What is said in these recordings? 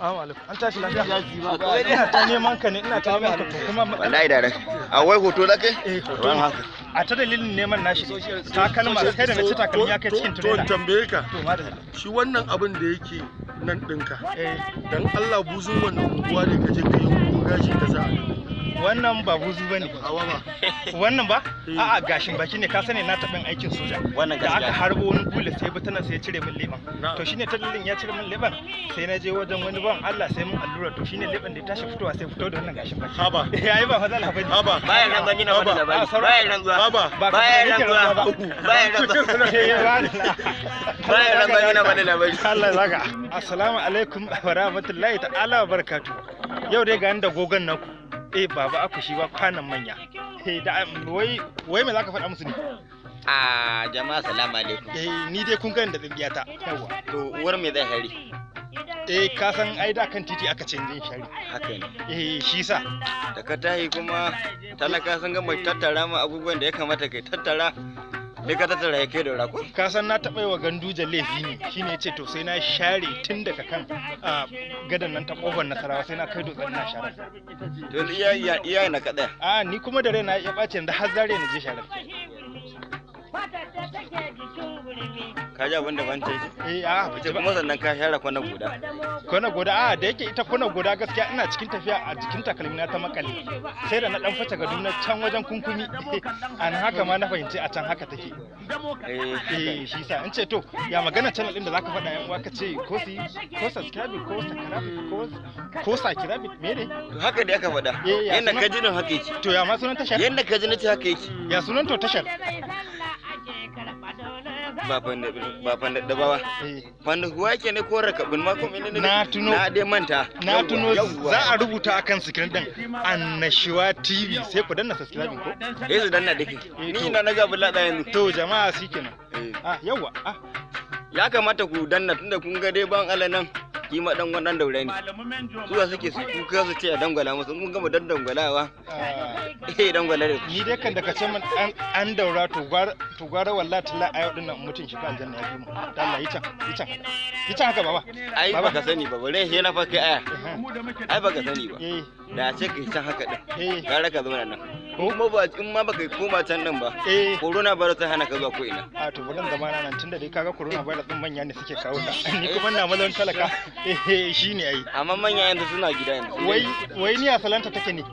alaikum. An tashi lafiya. Ina ta neman ka ne, ina ta neman ka to kuma wallahi da rai. A wai hoto da kai? Hoto haka. A ta dalilin neman nashi takalma sai da na ci takalmi ya kai cikin turela. To tambaye ka. To madalla. Shi wannan abin da yake nan ɗinka. Dan Allah buzun wannan unguwa ne kaje ka yi gashi ka sa. Wannan ba buzu bane. Hawa ba. Wannan ba? A'a gashin baki ne, ka sani na taɓin aikin soja. Wannan da aka harbo wani bule sai butana sai ya cire min leban. To shine ta dalilin ya cire min leban sai na je wajen wani ban Allah sai mun allura to shine leban da ya tashi fitowa sai fito da wannan gashin baki. Haba. Yayi ba matsala bane. Haba. Bayan nan gani na wani labari. Bayan nan zuwa. Haba. Bayan nan zuwa. Bayan nan zuwa. Bayan nan gani na wani labari. Allah ya zaka. Assalamu alaikum wa rahmatullahi ta'ala wa barakatuh. Yau dai ga da gogon naku. Baba aku shi ba kwanan manya. Da wai me zaka faɗa musu ne? Jama'a salamu alaikum. Ni dai kun gani da tsingiya ta. Yawa. To uwar me zai hari? Ka san ai da kan titi aka canje shari. Haka ne. Shi sa. Da ka tahi kuma talaka sun gama tattara ma abubuwan da ya kamata kai tattara. Sai ka tattara ya kai da rako? Ka san na taɓa yi wa Ganduje laifi ne, shine ya ce to sai na share tun daga kan gadan nan ta ƙofar Nasarawa sai na kai dutsen na share. To iya na kaɗaya. Ni kuma da raina ya ɓace yanzu har zare na je share. Ka ji abin da ban ce? Bace kuma sannan ka share kwana guda. Kwana guda da yake ita kwana guda gaskiya ina cikin tafiya a jikin takalmi na ta makale. Sai da na dan fata Kaduna can wajen kunkumi. An haka ma na fahimci a can haka take. Shi sa in ce to ya magana channel din da zaka faɗa yan uwa ka ce ko subscribe ko subscribe me ne? To haka da aka faɗa. Yanda ka ji nan haka yake. To ya ma sunan tashar? Yanda ka ji nace haka yake. Ya sunan to tashar? Ba da bawa. Wanda kuwa yake ne ko rakabin ma ko menene? Na tuno. Na dai manta. Na tuno za a rubuta akan screen din Annashuwa TV sai ku danna subscribe ko? Su danna dake. Ni na ga bulla da yanzu. To jama'a shikenan. Yawa. Ya kamata ku danna tunda kun ga dai ban Allah nan kima dan wannan daure ne. Zuwa suke su kuka su ce a dangwala musu mun gama dangwalawa. Dangwala ne. Ni dai kan daga can an daura to gwara wallahi talla ayo din nan mutun shi kan aljanna ya fi mu. Allah yi can haka baba. Ai baka sani ba bare he na fa kai aya. Ai baka sani ba. Da ce kai can haka din. Gara ka zama nan. Kuma ba in ma baka koma can nan ba. Corona virus ta hana ka zuwa ko ina. To bugan zamana nan tunda dai kaga corona virus din manya ne suke kawo ta. Ni kuma ina mazan talaka. Shine ai. Amma manya yanzu suna gida yanzu. Wai ni ya salanta take ne?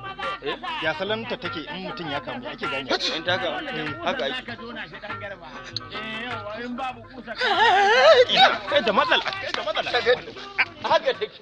Ya salanta take in mutun ya kamu ake gane. In ta kamu haka ai. Da matsala. Haka take.